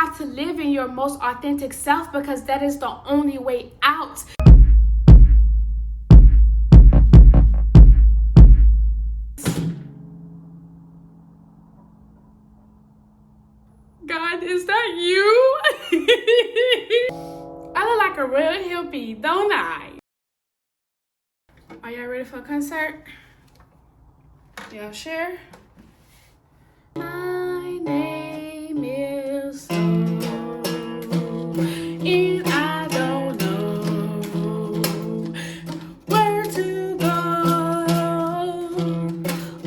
have to live in your most authentic self, because that is the only way out. God, is that you? I look like a real hippie, don't I? Are y'all ready for a concert? Y'all share? My name is So, and I don't know where to go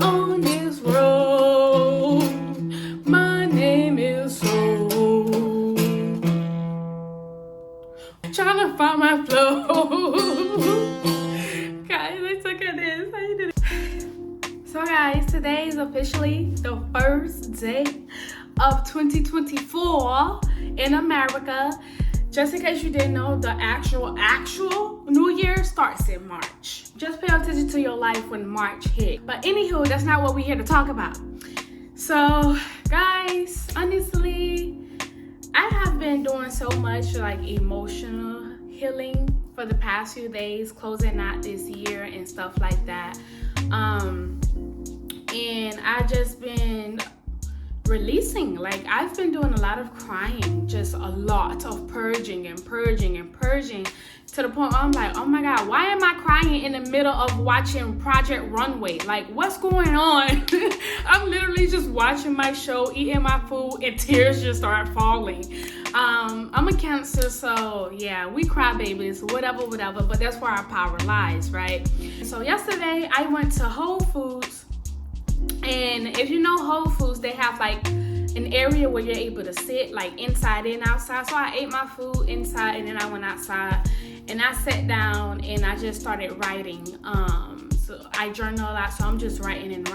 on this road. My name is So. Trying to find my flow. Guys, let's look at this. How you doing? So guys, today is officially the first day of 2024 in America. Just in case you didn't know, the actual New Year starts in March. Just pay attention to your life when March hit. But anywho, that's not what we're here to talk about. So guys, honestly, I have been doing so much like emotional healing for the past few days, closing out this year and stuff like that. And I just been releasing. Like, I've been doing a lot of crying, just a lot of purging and purging and purging, to the point where I'm like, oh my God, why am I crying in the middle of watching Project Runway? Like, what's going on? I'm literally just watching my show, eating my food, and tears just start falling. I'm a Cancer, so yeah, we cry babies, whatever, but that's where our power lies, right? So yesterday I went to Whole Foods, and if you know Whole Foods, they have like an area where you're able to sit, like inside and outside. So I ate my food inside, and then I went outside and I sat down and I just started writing. So I journal a lot, so I'm just writing.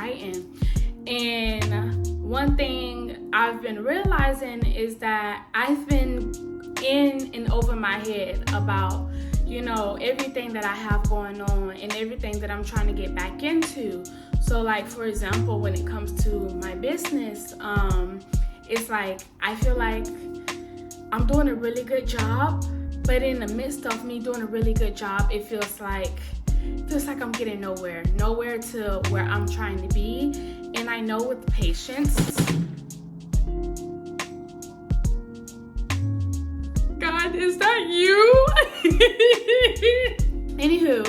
And one thing I've been realizing is that I've been in and over my head about, you know, everything that I have going on and everything that I'm trying to get back into. So like, for example, when it comes to my business, it's like, I feel like I'm doing a really good job, but in the midst of me doing a really good job, it feels like I'm getting nowhere to where I'm trying to be. And I know with patience, God, is that you? Anywho,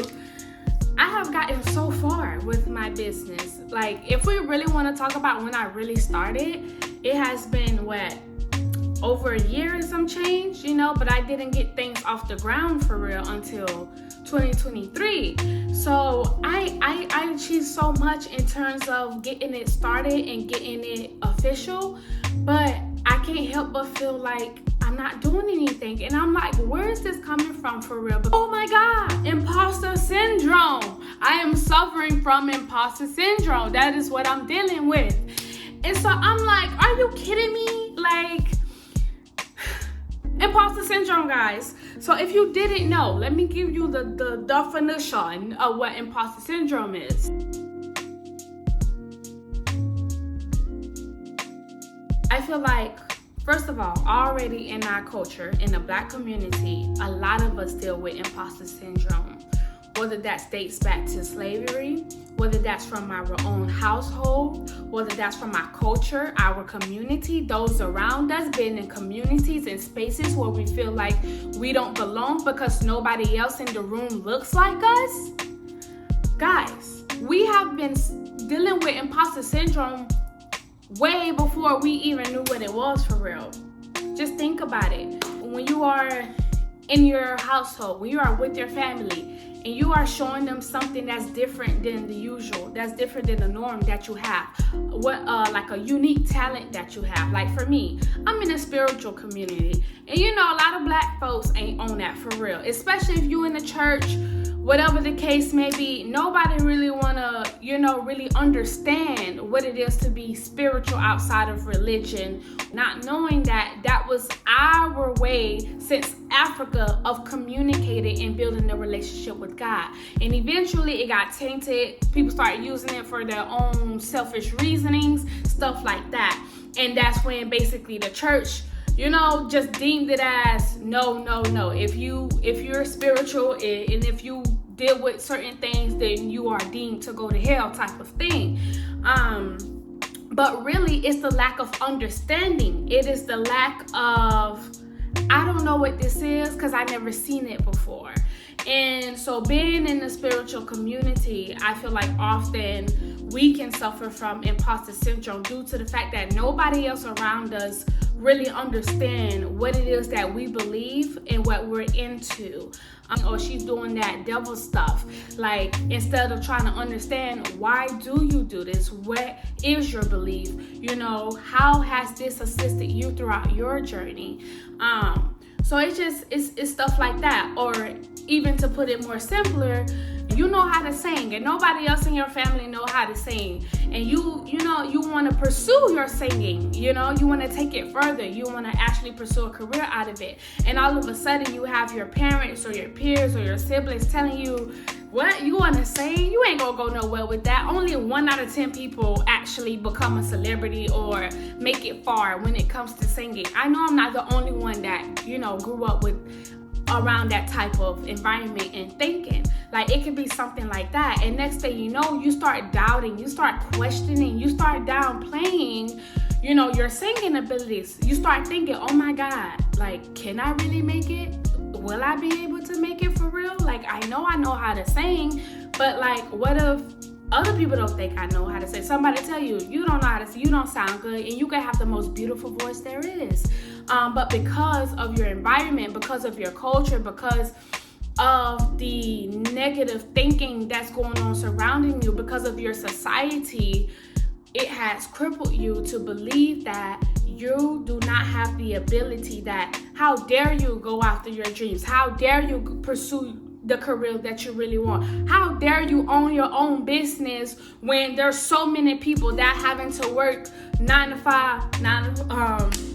I have gotten so far with my business. Like, if we really want to talk about when I really started, it has been over a year and some change, you know, but I didn't get things off the ground for real until 2023. So I achieved so much in terms of getting it started and getting it official, but I can't help but feel like I'm not doing anything. And I'm like, where is this coming from for real? Oh my God, imposter syndrome. I am suffering from imposter syndrome. That is what I'm dealing with. And so I'm like, are you kidding me? Like, imposter syndrome, guys. So if you didn't know, let me give you the definition of what imposter syndrome is. I feel like, first of all, already in our culture, in the Black community, a lot of us deal with imposter syndrome. Whether that dates back to slavery, whether that's from our own household, whether that's from our culture, our community, those around us, being in communities and spaces where we feel like we don't belong because nobody else in the room looks like us. Guys, we have been dealing with imposter syndrome way before we even knew what it was for real. Just think about it. When you are in your household, when you are with your family, and you are showing them something that's different than the usual, that's different than the norm that you have, like a unique talent that you have. Like for me, I'm in a spiritual community, and you know, a lot of Black folks ain't on that for real, especially if you in the church, whatever the case may be. Nobody really wanna, really understand what it is to be spiritual outside of religion, not knowing that that was our way since Africa of communicating and building a relationship with God. And eventually it got tainted. People started using it for their own selfish reasonings, stuff like that. And that's when basically the church just deemed it as no. If you're spiritual and if you deal with certain things, then you are deemed to go to hell type of thing. But really, it's the lack of understanding. It is the lack of, I don't know what this is because I never seen it before. And so being in the spiritual community, I feel like often we can suffer from imposter syndrome due to the fact that nobody else around us really understand what it is that we believe and what we're into. Or she's doing that devil stuff. Like, instead of trying to understand, why do you do this? What is your belief? How has this assisted you throughout your journey? So it's stuff like that. Or even to put it more simpler, you know how to sing and nobody else in your family know how to sing, and you want to pursue your singing, you want to take it further, you want to actually pursue a career out of it, and all of a sudden you have your parents or your peers or your siblings telling you, what, you want to sing? You ain't gonna go nowhere with that. Only 1 out of 10 people actually become a celebrity or make it far when it comes to singing. I know I'm not the only one that grew up around that type of environment and thinking. Like, it could be something like that, and next thing you know, you start doubting, you start questioning, you start downplaying your singing abilities. You start thinking, oh my God, like, can I really make it? Will I be able to make it for real? Like, I know how to sing, but like, what if other people don't think I know how to sing? Somebody tell you, you don't know how to sing, you don't sound good, and you can have the most beautiful voice there is. But because of your environment, because of your culture, because of the negative thinking that's going on surrounding you, because of your society, it has crippled you to believe that you do not have the ability, that how dare you go after your dreams? How dare you pursue the career that you really want? How dare you own your own business when there's so many people that having to work 9 to 5,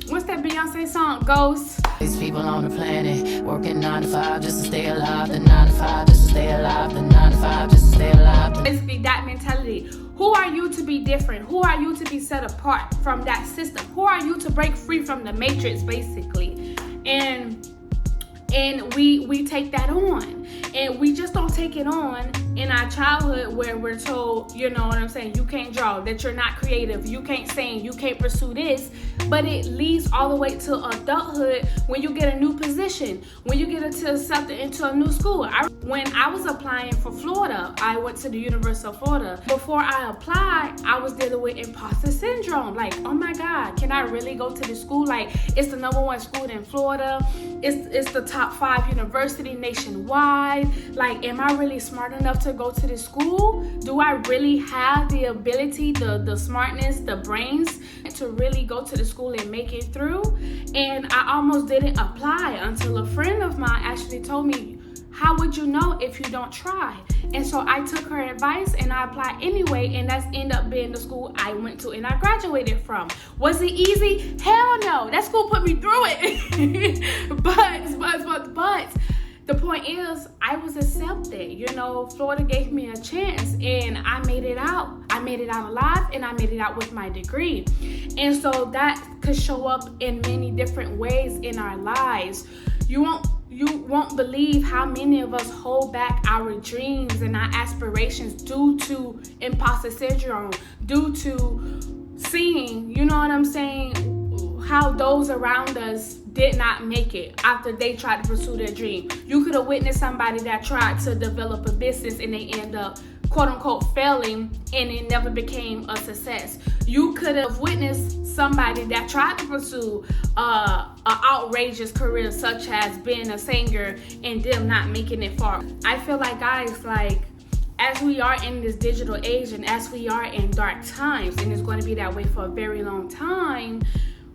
what's that Beyonce song? Ghost. These people on the planet working 9 to 5 just to stay alive. The 9 to 5 just to stay alive. The 9 to 5 just to stay alive. Basically, that mentality. Who are you to be different? Who are you to be set apart from that system? Who are you to break free from the matrix, basically? And we take that on, and we just don't take it on in our childhood where we're told, you can't draw, that you're not creative, you can't sing, you can't pursue this. But it leads all the way to adulthood when you get a new position, when you get accepted into a new school. When I was applying for Florida, I went to the University of Florida. Before I applied, I was dealing with imposter syndrome. Like, oh my God, can I really go to this school? Like, it's the #1 school in Florida. It's the top 5 university nationwide. Like, am I really smart enough to go to this school? Do I really have the ability, the smartness, the brains to really go to the school and make it through? And I almost didn't apply until a friend of mine actually told me, how would you know if you don't try? And so I took her advice and I applied anyway, and that's ended up being the school I went to and I graduated from. Was it easy? Hell no. That school put me through it. But the point is, I was accepted. Florida gave me a chance, and I made it out. I made it out alive, and I made it out with my degree. And so that could show up in many different ways in our lives. You won't believe how many of us hold back our dreams and our aspirations due to imposter syndrome, due to seeing, how those around us did not make it after they tried to pursue their dream. You could have witnessed somebody that tried to develop a business and they end up quote unquote failing and it never became a success. You could have witnessed somebody that tried to pursue an outrageous career such as being a singer and them not making it far. I feel like, guys, as we are in this digital age and as we are in dark times, and it's going to be that way for a very long time,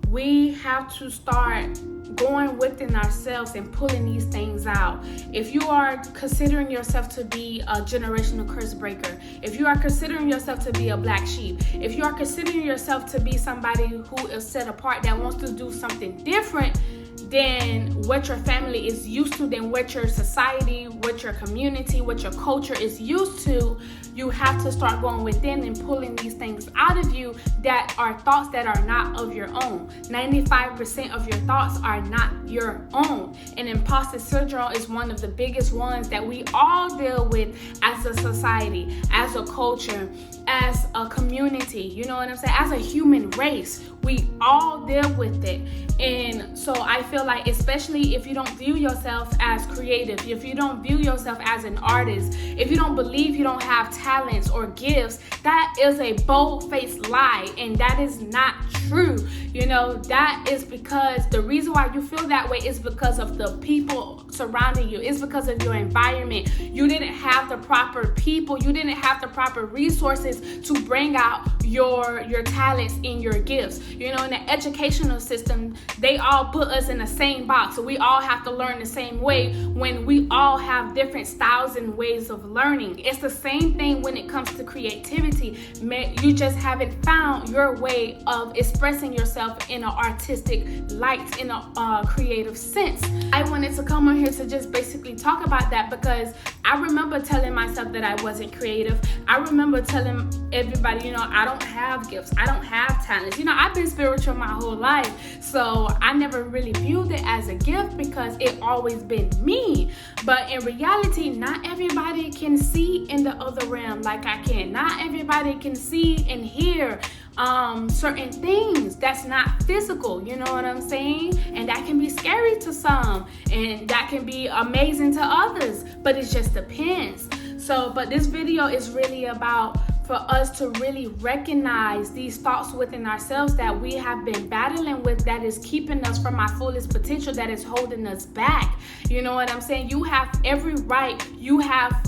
we have to start going within ourselves and pulling these things out. If you are considering yourself to be a generational curse breaker, if you are considering yourself to be a black sheep, if you are considering yourself to be somebody who is set apart that wants to do something different, than what your family is used to, than what your society, what your community, what your culture is used to, you have to start going within and pulling these things out of you that are thoughts that are not of your own. 95% of your thoughts are not your own. And imposter syndrome is one of the biggest ones that we all deal with as a society, as a culture, as a community, you know what I'm saying? As a human race, we all deal with it. And so I feel like, especially if you don't view yourself as creative, if you don't view yourself as an artist, if you don't believe you don't have talents or gifts, that is a bold-faced lie, and that is not true. You know, that is because the reason why you feel that way is because of the people surrounding you. It's because of your environment. You didn't have the proper people. You didn't have the proper resources to bring out your talents and your gifts. You know, in the educational system, they all put us in the same box. So we all have to learn the same way when we all have different styles and ways of learning. It's the same thing when it comes to creativity. You just haven't found your way of expressing yourself in an artistic light, in a creative sense. I wanted to come on here to just basically talk about that because I remember telling myself that I wasn't creative. I remember telling everybody, you know, I don't have gifts. I don't have talents. You know, I've been spiritual my whole life. So I never really viewed it as a gift because it always been me. But in reality, not everybody can see in the other realm like I can. Not everybody can see and hear certain things that's not physical, you know what I'm saying? And that can be scary to some, and that can be amazing to others, but it just depends. So, but this video is really about for us to really recognize these thoughts within ourselves that we have been battling with, that is keeping us from our fullest potential, that is holding us back. You know what I'm saying? You have every right, you have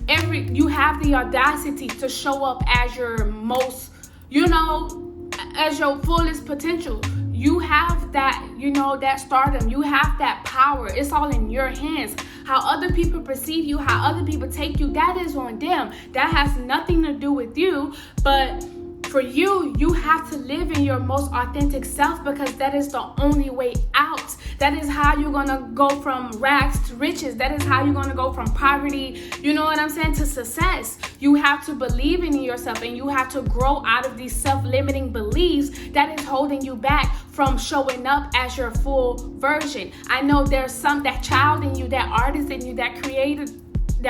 the audacity to show up as your most, you know, as your fullest potential. You have that, you know, that stardom. You have that power. It's all in your hands. How other people perceive you, how other people take you, that is on them. That has nothing to do with you. But for you, you have to live in your most authentic self because that is the only way out. That is how you're going to go from rags to riches. That is how you're going to go from poverty, you know what I'm saying, to success. You have to believe in yourself, and you have to grow out of these self-limiting beliefs that is holding you back from showing up as your full version. I know there's that child in you, that artist in you, that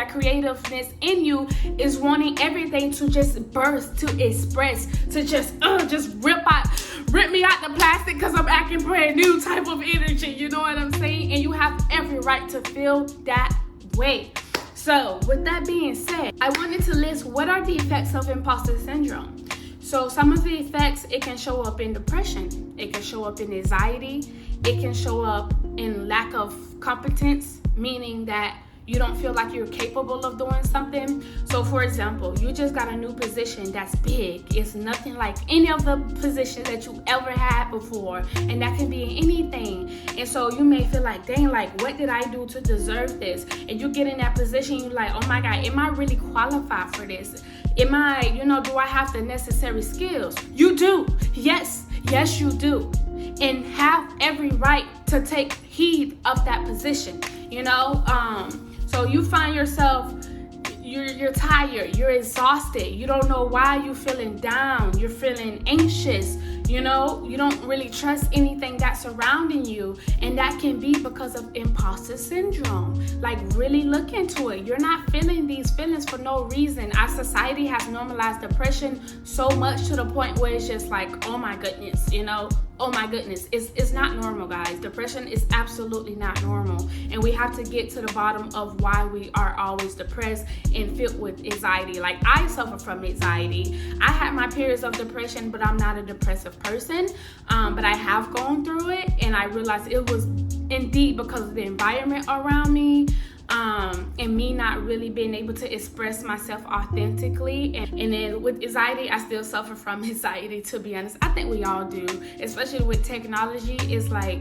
creativeness in you is wanting everything to just burst, to express, to just rip me out the plastic because I'm acting brand new type of energy, you know what I'm saying? And you have every right to feel that way. So with that being said, I wanted to list what are the effects of imposter syndrome. So some of the effects, it can show up in depression, it can show up in anxiety, it can show up in lack of competence, meaning that you don't feel like you're capable of doing something. So for example, you just got a new position that's big. It's nothing like any of the positions that you ever had before. And that can be anything. And so you may feel like, dang, like what did I do to deserve this? And you get in that position, you're like, oh my God, am I really qualified for this? Am I, you know, do I have the necessary skills? You do. Yes, you do. And have every right to take heed of that position, you know? So you find yourself, you're tired, you're exhausted, you don't know why you're feeling down, you're feeling anxious, you know, you don't really trust anything that's surrounding you, and that can be because of imposter syndrome. Like, really look into it. You're not feeling these feelings for no reason. Our society has normalized depression so much to the point where it's just like, oh my goodness, you know, oh my goodness, it's not normal, guys. Depression is absolutely not normal, and we have to get to the bottom of why we are always depressed and filled with anxiety. Like, I suffer from anxiety. I had my periods of depression, but I'm not a depressive person, but I have gone through it, and I realized it was indeed because of the environment around me, and me not really being able to express myself authentically. And then with anxiety, I still suffer from anxiety, to be honest. I think we all do, especially with technology. It's like,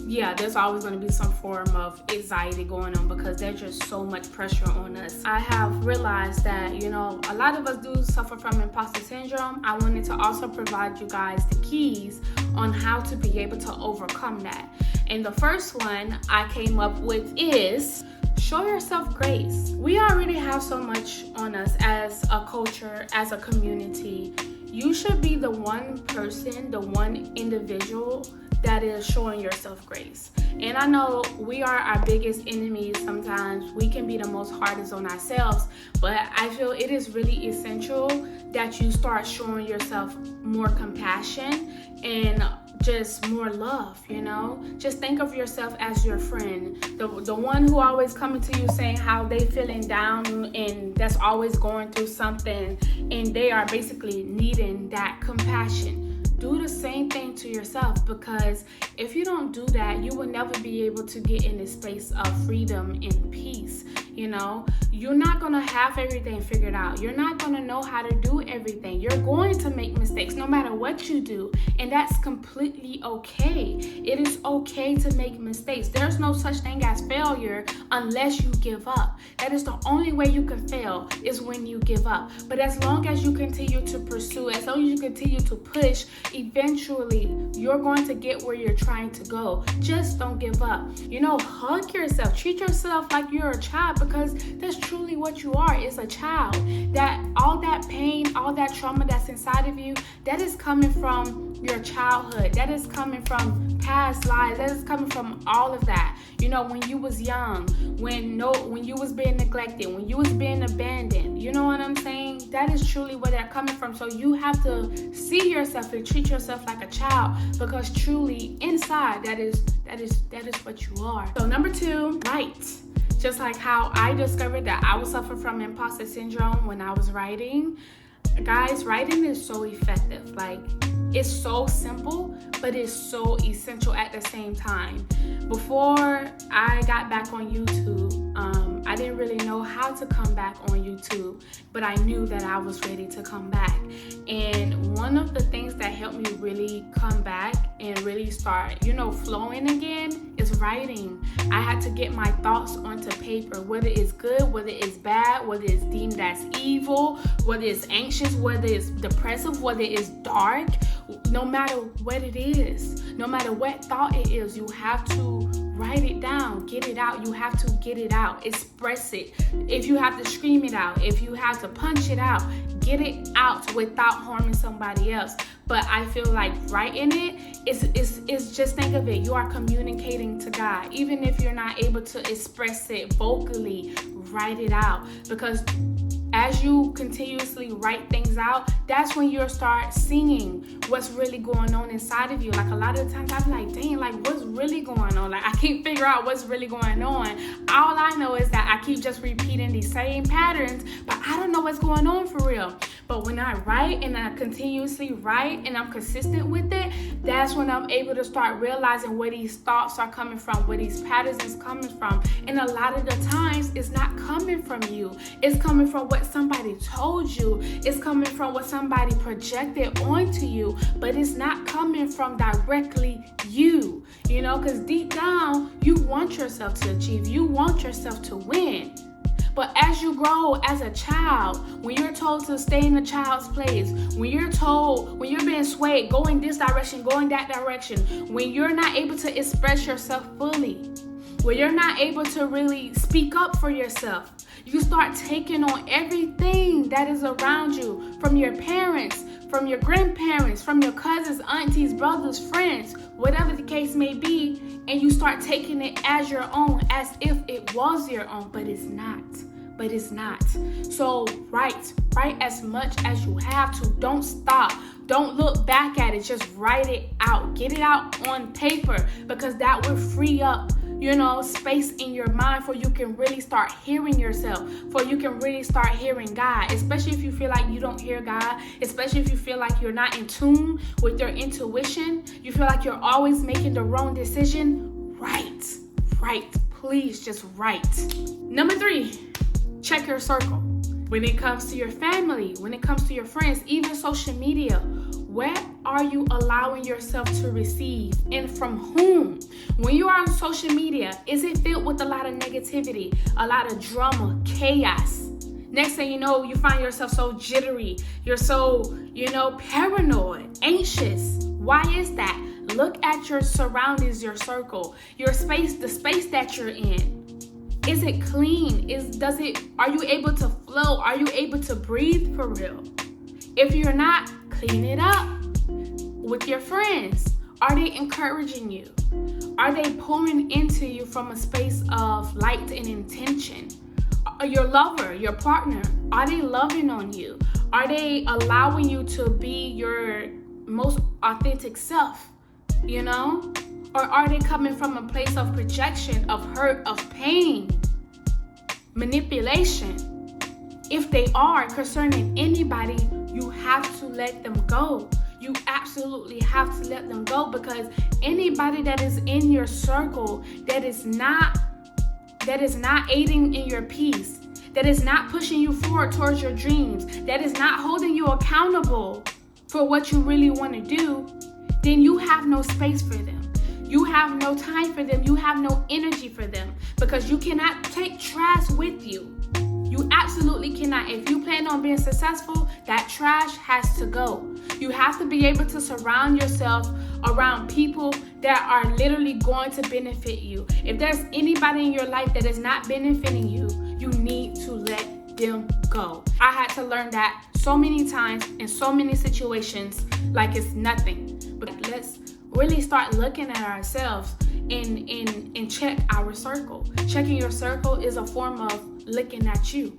yeah, there's always going to be some form of anxiety going on because there's just so much pressure on us. I have realized that, you know, a lot of us do suffer from imposter syndrome. I wanted to also provide you guys the keys on how to be able to overcome that. And the first one I came up with is show yourself grace. We already have so much on us as a culture, as a community. You should be the one person, the one individual that is showing yourself grace. And I know we are our biggest enemies sometimes. We can be the most hardest on ourselves, but I feel it is really essential that you start showing yourself more compassion and just more love, Just think of yourself as your friend, the one who always coming to you saying how they feeling down and that's always going through something, and they are basically needing that compassion. Do the same thing to yourself, because if you don't do that, you will never be able to get in this space of freedom and peace. You're not going to have everything figured out. You're not going to know how to do everything. You're going to make mistakes no matter what you do. And that's completely okay. It is okay to make mistakes. There's no such thing as failure unless you give up. That is the only way you can fail, is when you give up. But as long as you continue to pursue, as long as you continue to push, eventually you're going to get where you're trying to go. Just don't give up. Hug yourself. Treat yourself like you're a child, because that's truly what you are, is a child. That all that pain, all that trauma that's inside of you, that is coming from your childhood. That is coming from past lives. That is coming from all of that. When you was young, when you was being neglected, when you was being abandoned. You know what I'm saying? That is truly where they're coming from. So you have to see yourself and treat yourself like a child, because truly inside that is what you are. So number 2, write. Just like how I discovered that I would suffer from imposter syndrome when I was writing. Guys, writing is so effective. Like, it's so simple, but it's so essential at the same time. Before I got back on YouTube, I didn't really know how to come back on YouTube, but I knew that I was ready to come back. And one of the things that helped me really come back and really start, flowing again is writing. I had to get my thoughts onto paper, whether it's good, whether it's bad, whether it's deemed as evil, whether it's anxious, whether it's depressive, whether it's dark. No matter what it is, no matter what thought it is, you have to write it down, get it out. You have to get it out, express it. If you have to scream it out, if you have to punch it out, get it out without harming somebody else. But I feel like writing it is just, think of it, you are communicating to God. Even if you're not able to express it vocally, write it out, because as you continuously write things out, that's when you'll start seeing what's really going on inside of you. Like, a lot of the times I'm like, dang, like, what's really going on? Like, I can't figure out what's really going on. All I know is that I keep just repeating these same patterns, but I don't know what's going on for real. But when I write and I continuously write and I'm consistent with it, that's when I'm able to start realizing where these thoughts are coming from, where these patterns is coming from. And a lot of the times it's not coming from you. It's coming from what somebody told you. It's coming from what somebody projected onto you, but it's not coming from directly you, because deep down, you want yourself to achieve. You want yourself to win. But as you grow as a child, when you're told to stay in a child's place, when you're being swayed, go in this direction, go in that direction, when you're not able to express yourself fully, when you're not able to really speak up for yourself, you start taking on everything that is around you, from your parents, from your grandparents, from your cousins, aunties, brothers, friends, whatever the case may be, and you start taking it as your own, as if it was your own, but it's not. So write as much as you have to. Don't stop. Don't look back at it. Just write it out. Get it out on paper, because that will free up space in your mind, for you can really start hearing yourself, for you can really start hearing God, especially if you feel like you don't hear God, especially if you feel like you're not in tune with your intuition, you feel like you're always making the wrong decision. Write. Please just write. Number 3, check your circle. When it comes to your family, when it comes to your friends, even social media, what are you allowing yourself to receive, and from whom? When you are on social media, is it filled with a lot of negativity, a lot of drama, chaos? Next thing you know, you find yourself so jittery. You're so, paranoid, anxious. Why is that? Look at your surroundings, your circle, your space, the space that you're in. Is it clean? Are you able to flow? Are you able to breathe for real? If you're not, clean it up. With your friends, are they encouraging you? Are they pouring into you from a space of light and intention? Your lover, your partner, are they loving on you? Are they allowing you to be your most authentic self, you know? Or are they coming from a place of projection, of hurt, of pain, manipulation? If they are concerning anybody, you have to let them go. You absolutely have to let them go, because anybody that is in your circle that is not aiding in your peace, that is not pushing you forward towards your dreams, that is not holding you accountable for what you really want to do, then you have no space for them. You have no time for them. You have no energy for them, because you cannot take trash with you. You absolutely cannot. If you plan on being successful, that trash has to go. You have to be able to surround yourself around people that are literally going to benefit you. If there's anybody in your life that is not benefiting you, you need to let them go. I had to learn that so many times in so many situations, like it's nothing. But let's really start looking at ourselves and check our circle. Checking your circle is a form of looking at you,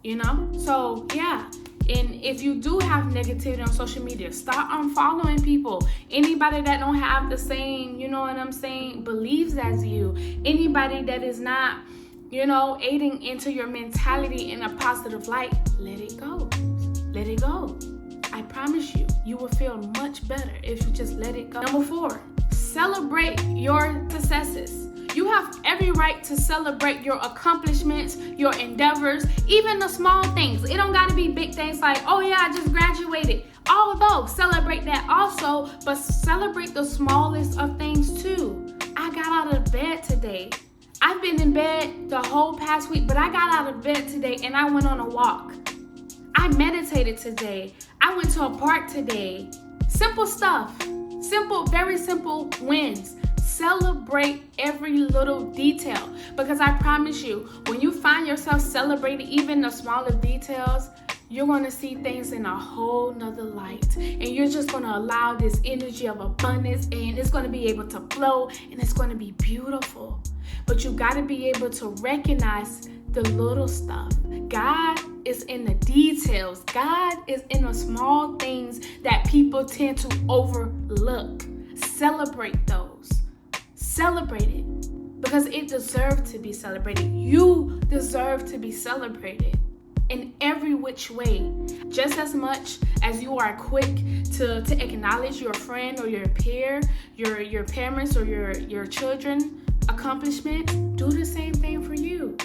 you know? So yeah, and if you do have negativity on social media, start unfollowing people. Anybody that don't have the same, you know what I'm saying, beliefs as you. Anybody that is not, you know, aiding into your mentality in a positive light, let it go. Let it go. I promise you, you will feel much better if you just let it go. Number 4, celebrate your successes. You have every right to celebrate your accomplishments, your endeavors, even the small things. It don't gotta be big things like, oh yeah, I just graduated. Although, celebrate that also, but celebrate the smallest of things too. I got out of bed today. I've been in bed the whole past week, but I got out of bed today and I went on a walk. I meditated today. I went to a park today. Simple stuff. Simple, very simple wins. Celebrate every little detail, because I promise you, when you find yourself celebrating even the smaller details, you're going to see things in a whole nother light, and you're just going to allow this energy of abundance, and it's going to be able to flow, and it's going to be beautiful. But you got to be able to recognize the little stuff. God is in the details. God is in the small things that people tend to overlook. Celebrate those. Celebrate it, because it deserves to be celebrated. You deserve to be celebrated in every which way. Just as much as you are quick to acknowledge your friend or your peer, your parents or your children accomplishment, do the same thing for you.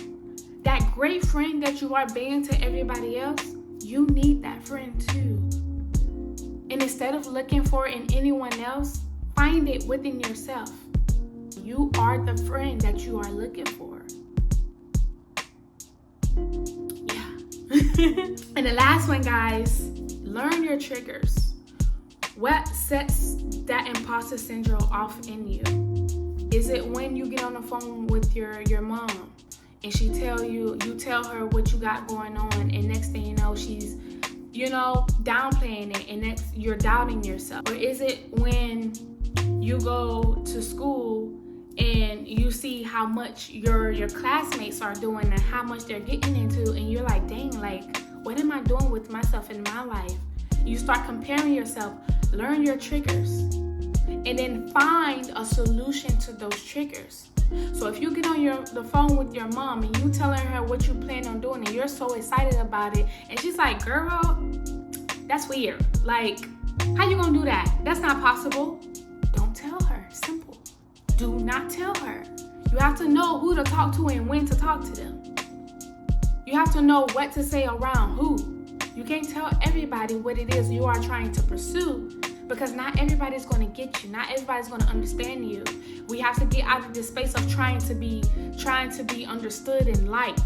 That great friend that you are being to everybody else, you need that friend too. And instead of looking for it in anyone else, find it within yourself. You are the friend that you are looking for. Yeah. And the last one, guys, learn your triggers. What sets that imposter syndrome off in you? Is it when you get on the phone with your mom and you tell her what you got going on, and next thing you know, she's, you know, downplaying it, and next you're doubting yourself? Or is it when you go to school and you see how much your classmates are doing and how much they're getting into, and you're like, dang, like, what am I doing with myself in my life? You start comparing yourself. Learn your triggers, and then find a solution to those triggers. So if you get on the phone with your mom and you telling her what you plan on doing, and you're so excited about it, and she's like, girl, that's weird. Like, how you gonna do that? That's not possible. Don't tell her. Simple. Do not tell her. You have to know who to talk to and when to talk to them. You have to know what to say around who. You can't tell everybody what it is you are trying to pursue, because not everybody's going to get you. Not everybody's going to understand you. We have to get out of this space of trying to be understood and liked.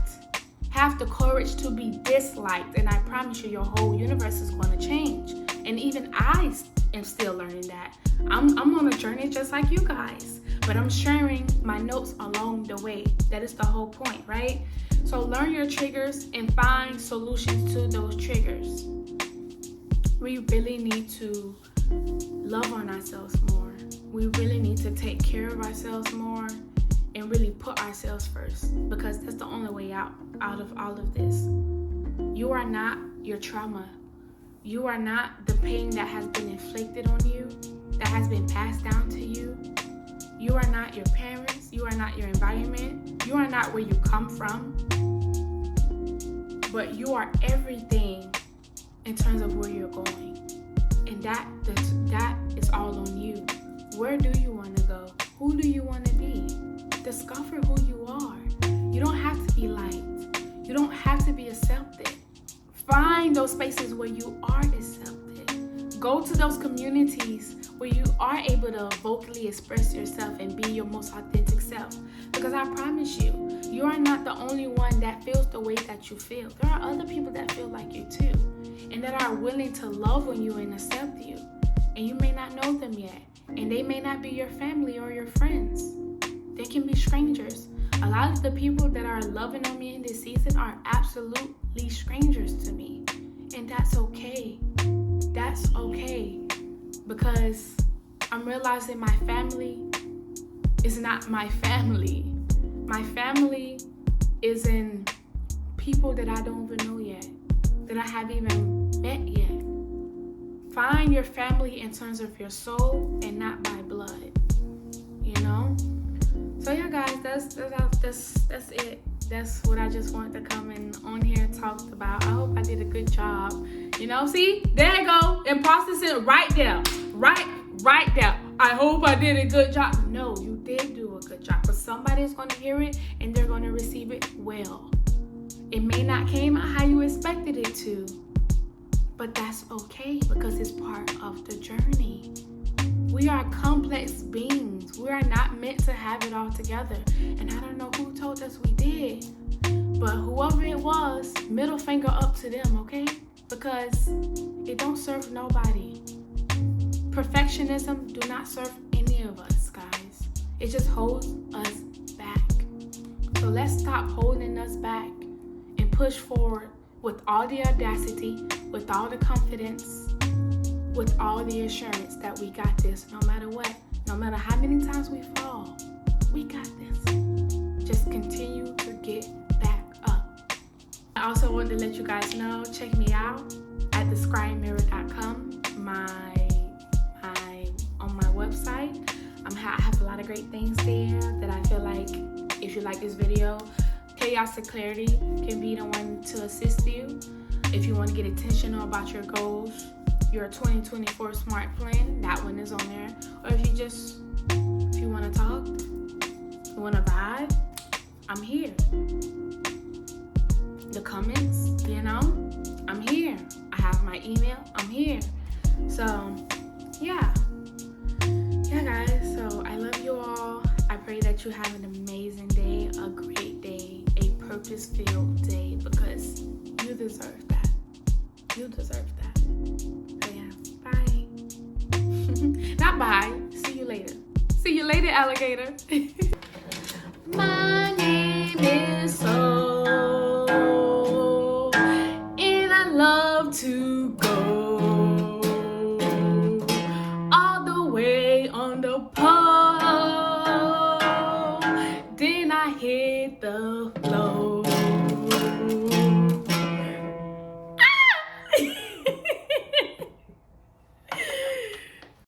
Have the courage to be disliked, and I promise you, your whole universe is going to change. And even I am still learning that. I'm on a journey just like you guys, but I'm sharing my notes along the way. That is the whole point, right? So learn your triggers and find solutions to those triggers. We really need to love on ourselves more. We really need to take care of ourselves more and really put ourselves first, because that's the only way out of all of this. You are not your trauma. You are not the pain that has been inflicted on you, that has been passed down to you. You are not your parents. You are not your environment. You are not where you come from. But you are everything in terms of where you're going. And that is all on you. Where do you want to go? Who do you want to be? Discover who you are. You don't have to be liked. You don't have to be accepted. Find those spaces where you are accepted. Go to those communities where you are able to vocally express yourself and be your most authentic self. Because I promise you, you are not the only one that feels the way that you feel. There are other people that feel like you too, and that are willing to love on you and accept you. And you may not know them yet, and they may not be your family or your friends. They can be strangers. A lot of the people that are loving on me in this season are absolutely strangers to me. And that's okay. That's okay. Because I'm realizing my family is not my family. My family is in people that I don't even know yet, that I haven't even met yet. Find your family in terms of your soul and not by blood. You know? So yeah, guys, that's it. That's what I just wanted to come in on here and talk about. I hope I did a good job. You know, see, there you go. Imposter syndrome right there. Right there. I hope I did a good job. No, you did do a good job. But somebody's going to hear it and they're going to receive it well. It may not came out how you expected it to. But that's okay, because it's part of the journey. We are complex beings. We are not meant to have it all together. And I don't know who told us we did. But whoever it was, middle finger up to them, okay? Because it don't serve nobody. Perfectionism do not serve any of us, guys. It just holds us back. So let's stop holding us back and push forward with all the audacity, with all the confidence, with all the assurance that we got this no matter what. No matter how many times we fall, we got this. Just continue to get back up. I also want to let you guys know, check me out at thescribemirror.com, on my website. I have a lot of great things there that I feel like, if you like this video, Chaos to Clarity can be the one to assist you. If you want to get intentional about your goals, your 2024 smart plan, that one is on there. Or if you want to talk, you want to vibe, I'm here. The comments, you know, I'm here. I have my email, I'm here. So, yeah, guys, so I love you all. I pray that you have an amazing day, a great day, a purpose-filled day, because you deserve that. You deserve that. So yeah, bye. Not bye. See you later. See you later, alligator. My name is Soul, and I love to go all the way on the pole.